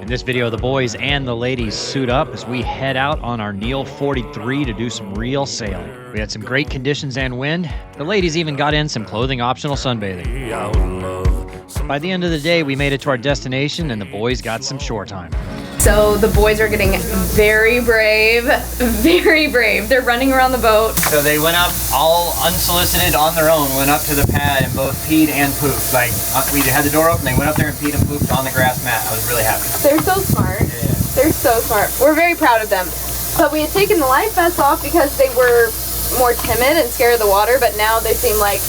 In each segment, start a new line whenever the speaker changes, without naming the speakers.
In this video, the boys and the ladies suit up as we head out on our NEEL 43 to do some real sailing. We had some great conditions and wind. The ladies even got in some clothing optional sunbathing. By the end of the day, we made it to our destination and the boys got some shore time.
So the boys are getting very brave, very brave. They're running around the boat.
So they went up all unsolicited on their own, went up to the pad and both peed and pooped. Like, we had the door open, they went up there and peed and pooped on the grass mat. I was really happy.
They're so smart.
Yeah.
They're so smart. We're very proud of them. But we had taken the life vests off because they were more timid and scared of the water, but now they seem like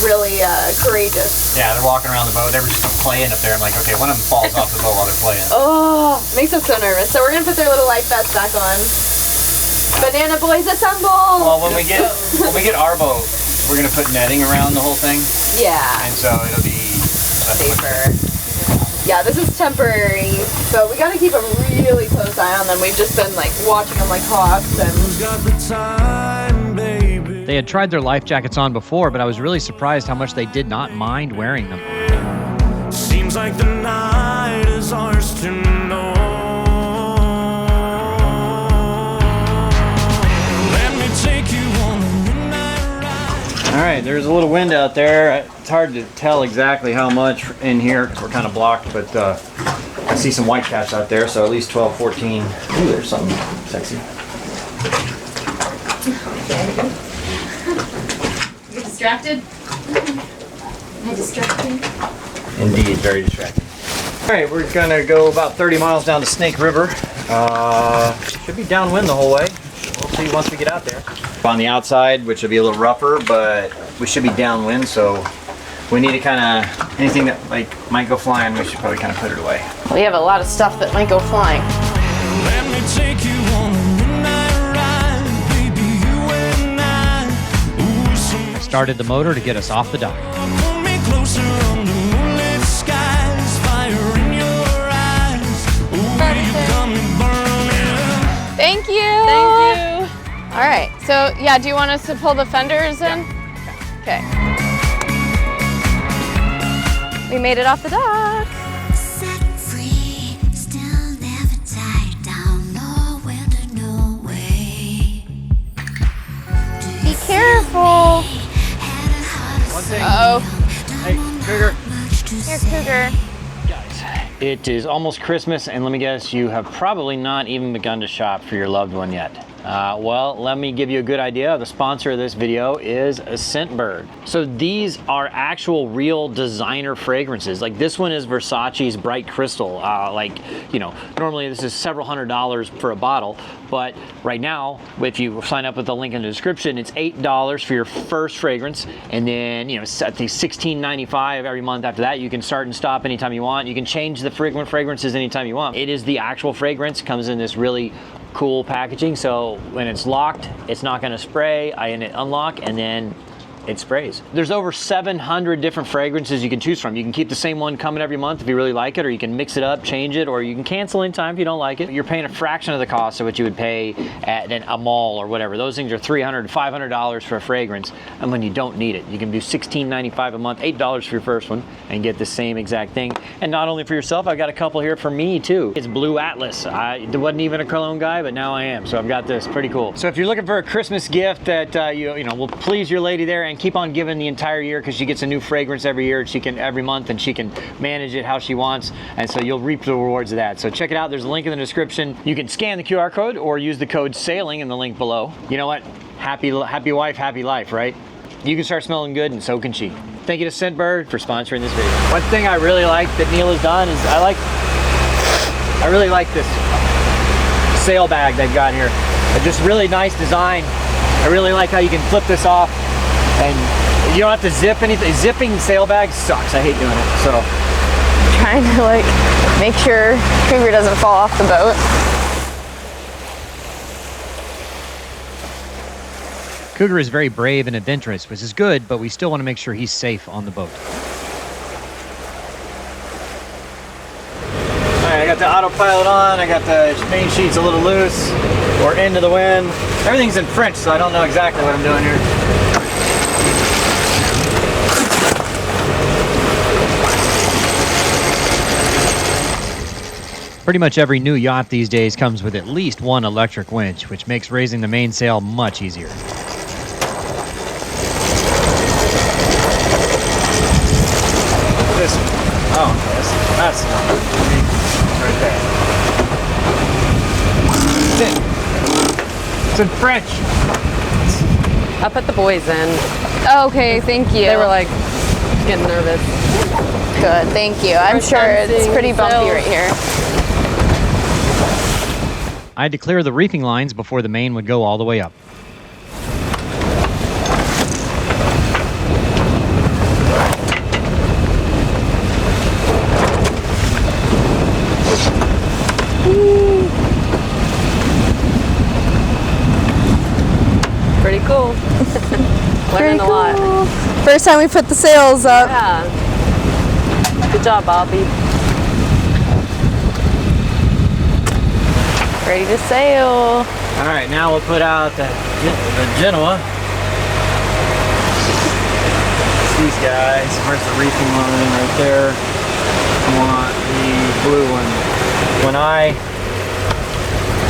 really courageous.
Yeah, they're walking around the boat. They were just playing up there. I'm like, okay, one of them falls off the boat while they're playing.
Oh, makes us so nervous. So we're gonna put their little life vests back on. Banana boys assemble!
Well, when we get our boat, we're gonna put netting around the whole thing.
Yeah.
And so it'll be
safer. Yeah, this is temporary, so we gotta keep a really close eye on them. We've just been like watching them like hawks and.
They had tried their life jackets on before, but I was really surprised how much they did not mind wearing them.
Seems like the night is ours to know. Let me take you on a midnight ride.
All right, there's a little wind out there. It's hard to tell exactly how much in here because we're kind of blocked, but I see some white caps out there, so at least 12, 14. Ooh, there's something sexy.
You're distracted? Am I distracting?
Indeed, very distracting. All right, we're gonna go about 30 miles down the Snake River. Should be downwind the whole way. We'll see once we get out there. On the outside, which will be a little rougher, but we should be downwind, so we need to kind of, anything that like might go flying, we should probably kind of put it away.
We have a lot of stuff that might go flying.
Let me take you on a midnight ride, baby, you and I. Ooh, some
Started the motor to get us off the dock.
pull me closer on the moonlit skies, fire in your eyes. Ooh, you got me burning.
Thank you! Thank you! All right, so yeah, do you want us to pull the fenders in? Okay. We made it off the dock.
Set free, still never tied down, nowhere to no way.
Be careful.
One thing.
Uh-oh.
Hey, Cougar.
Here, Cougar.
Guys, it is almost Christmas, and let me guess, you have probably not even begun to shop for your loved one yet. Well, let me give you a good idea. The sponsor of this video is Scentbird. So these are actual real designer fragrances. Like this one is Versace's Bright Crystal. Like, you know, normally this is several $100s for a bottle, but right now, if you sign up with the link in the description, it's $8 for your first fragrance, and then, you know, at the $16.95 every month after that. You can start and stop anytime you want. You can change the fragrances anytime you want. It is the actual fragrance, comes in this really cool packaging, so when it's locked, it's not going to spray. I unlock and then it sprays. There's over 700 different fragrances you can choose from. You can keep the same one coming every month if you really like it, or you can mix it up, change it, or you can cancel anytime if you don't like it. You're paying a fraction of the cost of what you would pay at a mall or whatever. Those things are $300 to $500 for a fragrance, and when you don't need it, you can do $16.95 a month, $8 for your first one, and get the same exact thing. And not only for yourself, I've got a couple here for me too. It's Blue Atlas. I wasn't even a cologne guy, but now I am, so I've got this. Pretty cool. So if you're looking for a Christmas gift that you know will please your lady there and keep on giving the entire year, because she gets a new fragrance every year, and she can every month, and she can manage it how she wants, and so you'll reap the rewards of that. So check it out. There's a link in the description. You can scan the QR code or use the code SAILING in the link below. You know what? Happy wife, happy life, right? You can start smelling good, and so can she. Thank you to Scentbird for sponsoring this video. One thing I really like that NEEL has done is I really like this sail bag they've got here. It's just really nice design. I really like how you can flip this off and you don't have to zip anything. Zipping sail bags sucks. I hate doing it. So
Trying to like make sure Cougar doesn't fall off the boat.
Cougar is very brave and adventurous, which is good, but we still want to make sure he's safe on the boat. All right, I got the autopilot on. I got the main sheets a little loose. We're into the wind. Everything's in French, so I don't know exactly what I'm doing here. Pretty much every new yacht these days comes with at least one electric winch, which makes raising the mainsail much easier.
This one. Oh, that's the one. Right there. It's in French.
I put the boys in.
Okay, thank you.
They were like getting nervous.
good, thank you. I'm
First
sure
time
it's
seeing
pretty bumpy
sails.
right here.
I had to clear the reefing lines before the main would go all the way up.
Pretty cool. Learning a lot.
First time we put the sails up.
Yeah. Good job, Bobby.
Ready to sail.
All right, now we'll put out the Genoa.
These guys. Where's the reefing line? Right there. I want the blue one.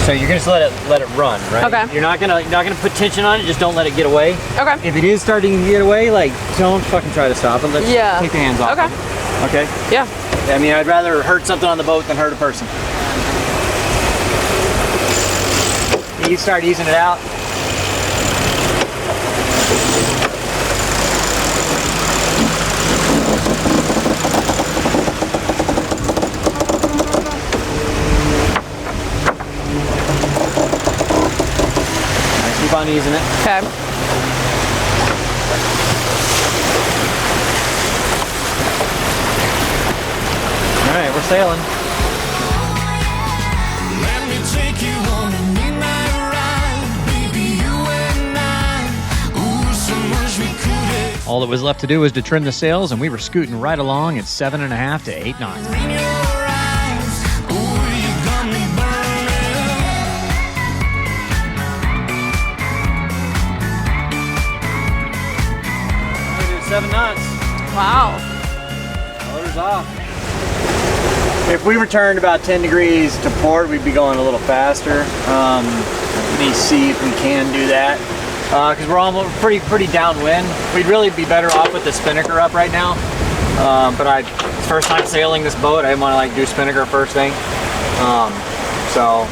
So you're gonna just let it run, right?
Okay.
You're not gonna put tension on it. Just don't let it get away.
Okay.
If it is starting to get away, like don't fucking try to stop it. Let's
Yeah.
take the hands off.
Okay.
it. Okay.
Yeah.
I mean, I'd rather hurt something on the boat than hurt a person. You start easing it out. Keep on easing it.
Okay.
All right, we're sailing.
Let me take you on a midnight ride, baby, you and I. Ooh, so much we could
All that was left to do was to trim the sails, and we were scooting right along at 7.5 to 8 knots.
in your eyes. Ooh, you got me burning.
7 knots.
Wow.
Motor's off. If we returned about 10 degrees to port, we'd be going a little faster. Let me see if we can do that.
Because we're almost pretty downwind. We'd really be better off with the spinnaker up right now. But it's first time sailing this boat. I didn't want to like do spinnaker first thing. So,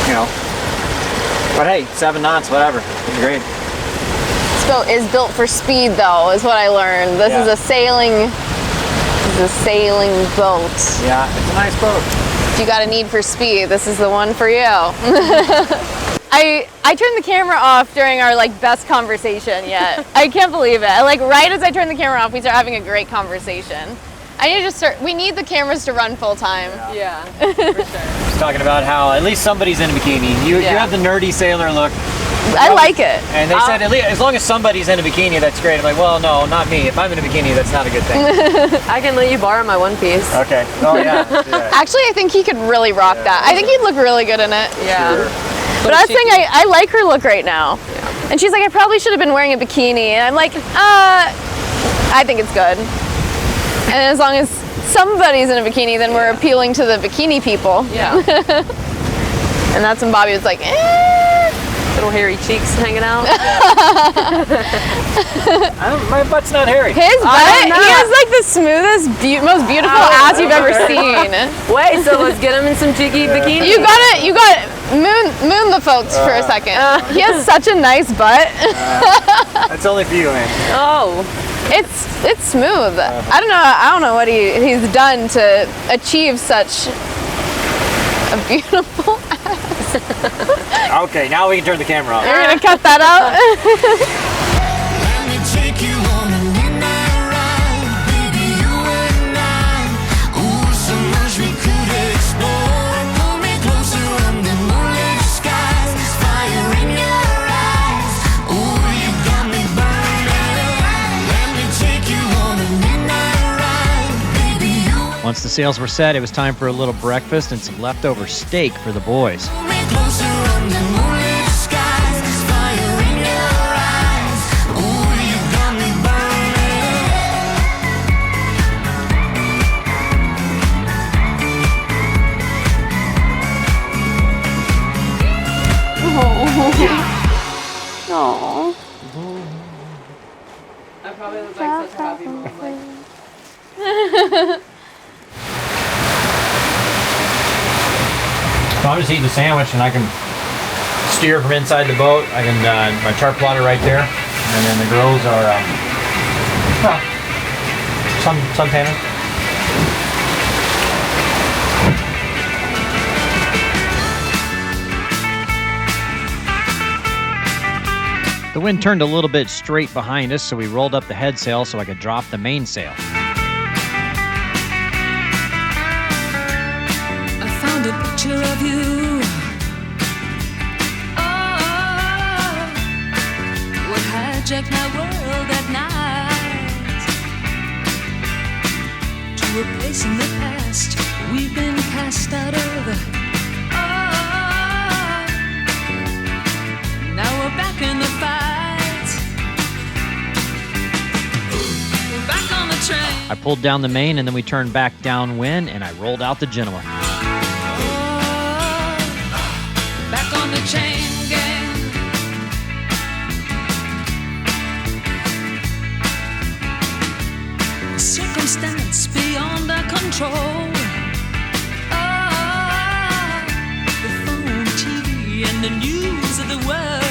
you know. But hey, 7 knots, whatever. It's great.
This boat is built for speed, though, is what I learned. This is a sailing boat.
Yeah, it's a nice boat.
If you got a need for speed, this is the one for you. I turned the camera off during our like best conversation yet. I can't believe it. Like right as I turned the camera off, we start having a great conversation. I need to start. We need the cameras to run full time.
Yeah, for sure.
Just talking about how at least somebody's in a bikini. You have the nerdy sailor look.
I like it.
And they said at least, as long as somebody's in a bikini, that's great. I'm like, well, no, not me. If I'm in a bikini, that's not a good thing.
I can let you borrow my one piece.
Okay. Oh yeah. Yeah.
Actually, I think he could really rock that. I think he'd look really good in it.
Yeah.
Sure.
But I was saying I like her look right now. Yeah. And she's like, I probably should have been wearing a bikini. And I'm like, I think it's good. And as long as somebody's in a bikini, then we're appealing to the bikini people.
Yeah.
And that's when Bobby was like,
Little hairy cheeks hanging out.
My butt's not hairy.
his butt,
don't know.
he has like the smoothest, most beautiful ass you've ever seen.
Wait, so let's get him in some cheeky bikini.
You got moon the folks for a second. He has such a nice butt.
That's only for you, man.
Oh.
It's smooth. I don't know what he's done to achieve such a beautiful.
Okay, now we can turn the camera off.
You're gonna cut that out.
Let me take you on a midnight ride, baby, you and I. Ooh, so much we could explore. Pull me closer under moonlit skies. Fire in your eyes. Ooh, you got me burning. Let me take you on a midnight ride, baby, you.
Once the sails were set, it was time for a little breakfast and some leftover steak for the boys.
Pull me closer under moonlit skies. Fire in your eyes. Ooh, you got me burning.
Oh.
I probably look like such a happy mom. Like,
So I'm just eating the sandwich and I can steer from inside the boat. I can, my chart plotter right there. And then the girls are, sun tanning. The wind turned a little bit straight behind us, so we rolled up the head sail so I could drop the mainsail.
I found a picture of you. Oh, what hijacked my world at night. To a place in the past we've been cast out of. Oh, now we're back in the fight. We're back on the train.
I pulled down the main and then we turned back downwind and I rolled out the Genoa.
Back on the chain gang. Circumstance beyond our control. Ah, the phone, TV, and the news of the world.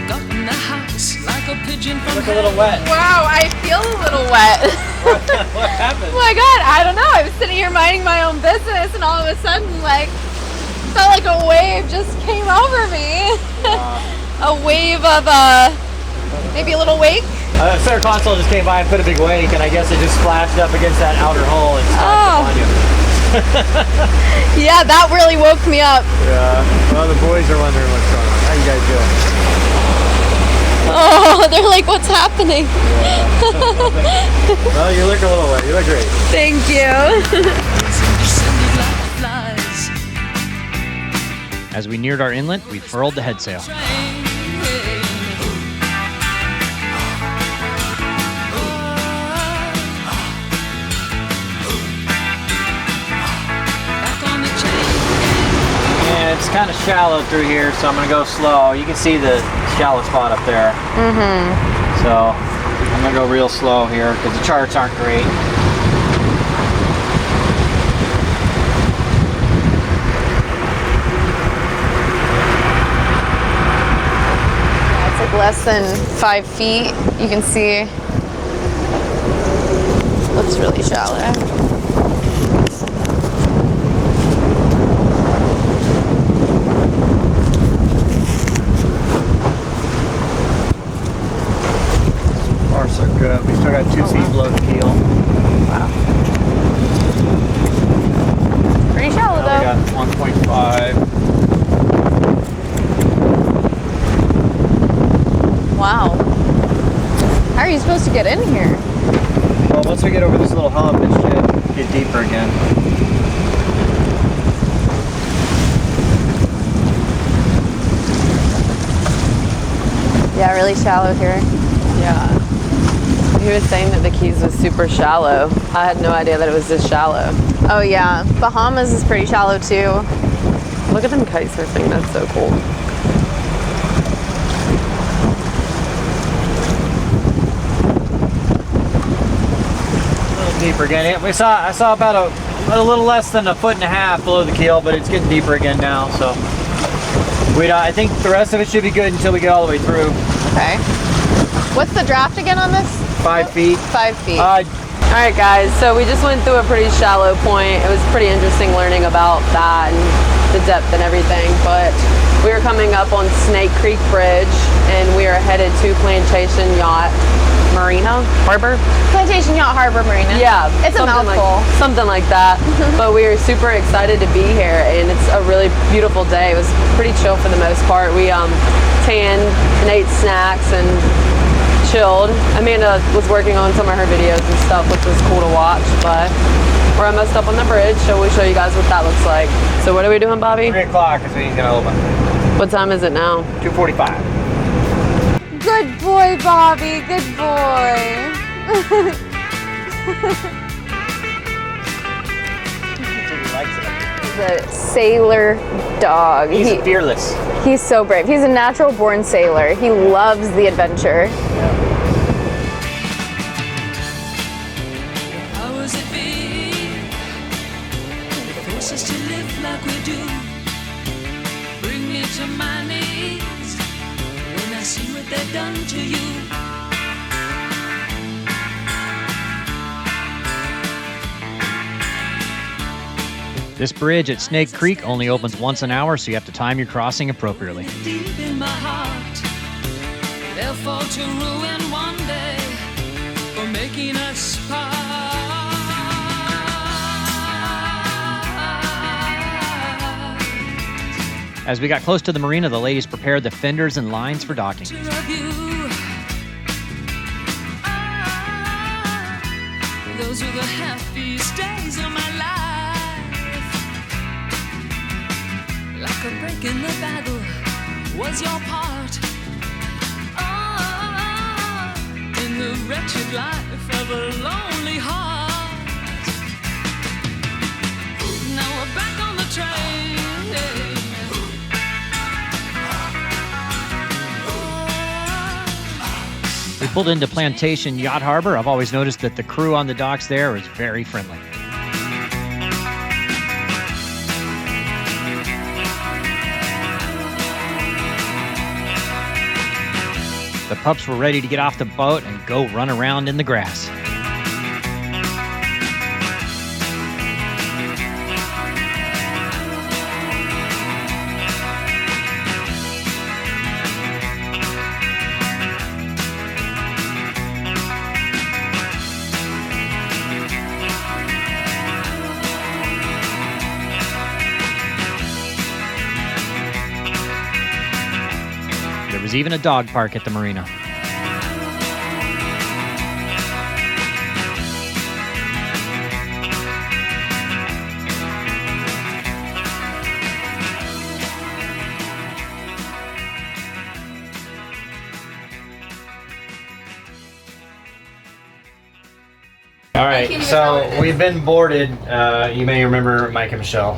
Got in the house like a pigeon from
Look a little wet.
Wow, I feel a little wet.
What happened?
Oh my god, I don't know. I was sitting here minding my own business and all of a sudden, like, felt like a wave just came over me. A wave of, maybe a little wake.
Center console just came by and put a big wake, and I guess it just splashed up against that outer hull and splashed up on you.
Yeah, that really woke me up.
Yeah. Well, the boys are wondering what's going on. How you guys doing?
Oh, they're like, what's happening?
Well, you look a little wet. You look great.
Thank you.
descended like flies.
As we neared our inlet, we furled the head sail.
Yeah, it's kind of shallow through here, so I'm going to go slow. You can see the shallow spot up there. So I'm going to go real slow here because the charts aren't great.
It's like less than 5 feet. You can see. Looks really shallow.
Far so good. We still got 2 feet below the keel.
Pretty shallow
Now we
though.
got 1.5.
Wow. How are you supposed to get in here?
Well, once we get over this little hump, it should get deeper again.
Yeah, really shallow here.
yeah. He was saying that the Keys was super shallow. I had no idea that it was this shallow.
Oh yeah, Bahamas is pretty shallow too.
Look at them kite surfing. That's so cool.
A little deeper again. I saw about a little less than 1.5 feet below the keel, but it's getting deeper again now. So I think the rest of it should be good until we get all the way through.
Okay. What's the draft again on this?
5 feet.
5 feet.
All right, guys. So we just went through a pretty shallow point. It was pretty interesting learning about that and the depth and everything. But we were coming up on Snake Creek Bridge, and we are headed to Plantation Yacht Marina Harbor.
Plantation Yacht Harbor Marina.
Yeah,
It's a
something
mouthful.
something like that. But we are super excited to be here, and it's a really beautiful day. It was pretty chill for the most part. We tanned and ate snacks and chilled. Amanda was working on some of her videos and stuff, which was cool to watch. But we're almost up on the bridge, so we'll show you guys what that looks like. So what are we doing, Bobby?
3 o'clock is when he's gonna open.
What time is it now?
2:45.
Good boy, Bobby. Good boy.
He likes it.
the sailor dog.
He's fearless.
He's so brave. He's a natural born sailor. He loves the adventure.
Powers that be, they force us to live like we do. Bring me to my knees when I see what they've done to you.
This bridge at Snake Creek only opens once an hour, so you have to time your crossing appropriately.
Deep in my heart, they'll fall to ruin one day for making us part.
As we got close to the marina, the ladies prepared the fenders and lines for docking.
Picture of you. Ah, those were the happiest days of my life. Like a break in the battle was your part. Ah, in the wretched life of a lonely heart. Now we're back on the train.
We pulled into Plantation Yacht Harbor. I've always noticed that the crew on the docks there is very friendly. The pups were ready to get off the boat and go run around in the grass. There was even a dog park at the marina. All right, so we've been boarded. You may remember Mike and Michelle.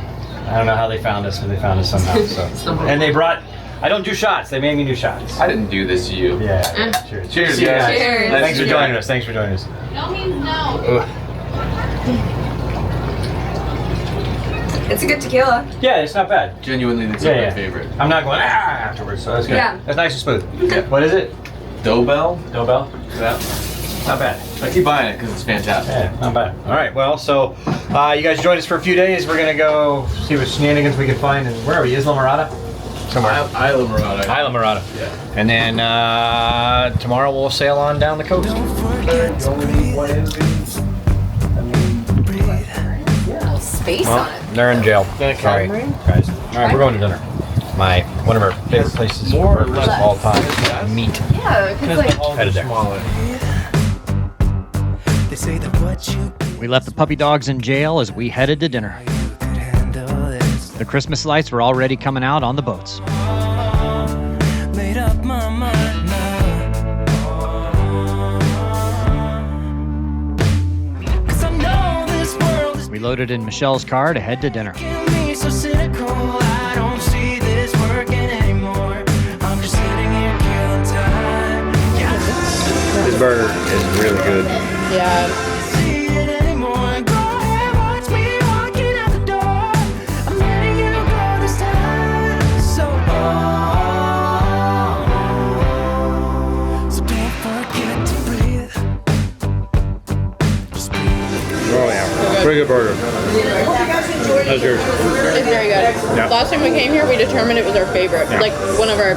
I don't know how they found us, but they found us somehow. So. And they brought, I don't do shots, they made me do shots.
I didn't do this to you.
Yeah, cheers.
Cheers,
See you
guys.
Cheers.
Thanks for joining us, thanks for joining us.
No means no.
Ugh.
It's a good tequila.
Yeah, it's not bad.
Genuinely, that's my favorite.
I'm not going afterwards, so that's good.
Yeah.
That's nice and smooth. Yeah. What is it?
Dobell?
Dobell?
Yeah.
Not bad.
I keep buying it because it's fantastic.
Yeah, not bad. All right, well, so you guys joined us for a few days. We're gonna go see what shenanigans we can find. And where are we? Isla Mirada? Somewhere.
Isla Mirada.
Isla Mirada.
Yeah.
And then tomorrow we'll sail on down the coast.
Space on it.
They're in jail. Sorry, guys. All right, we're going to dinner. One of our favorite places
More or
of
less.
all time. Meat.
Yeah, because like
Headed there.
They say that what you
We left the puppy dogs in jail as we headed to dinner.
could handle this.
The Christmas lights were already coming out on the boats.
Made up my mind now. 'Cause I know this world is
We loaded in Michelle's car to head to dinner.
making me so cynical. I don't see this working anymore. I'm just sitting here killing time. Yeah,
This burger is really good.
yeah.
see it anymore. Go ahead, watch me walking out the door. I'm letting you go this time. So don't forget to breathe. Just breathe.
Oh yeah. Pretty good burger. How's yours?
It's very good.
Yeah.
Last time we came here, we determined it was our favorite.
Yeah.
Like one of our,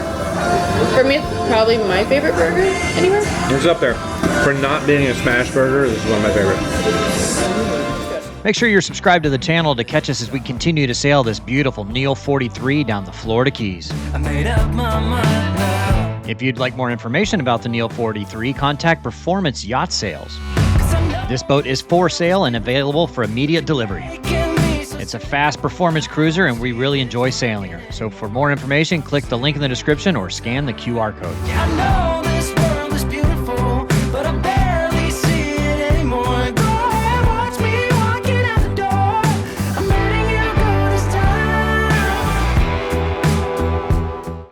for me, it's probably my favorite burger anywhere.
It's up there. For not being a smash burger, this is one of my favorites.
Make sure you're subscribed to the channel to catch us as we continue to sail this beautiful NEEL 43 down the Florida Keys.
I made up my mind now.
If you'd like more information about the NEEL 43, contact Performance Yacht Sales.
'Cause I know
This boat is for sale and available for immediate delivery.
making me so
It's a fast performance cruiser and we really enjoy sailing her. So for more information, click the link in the description or scan the QR code.
I know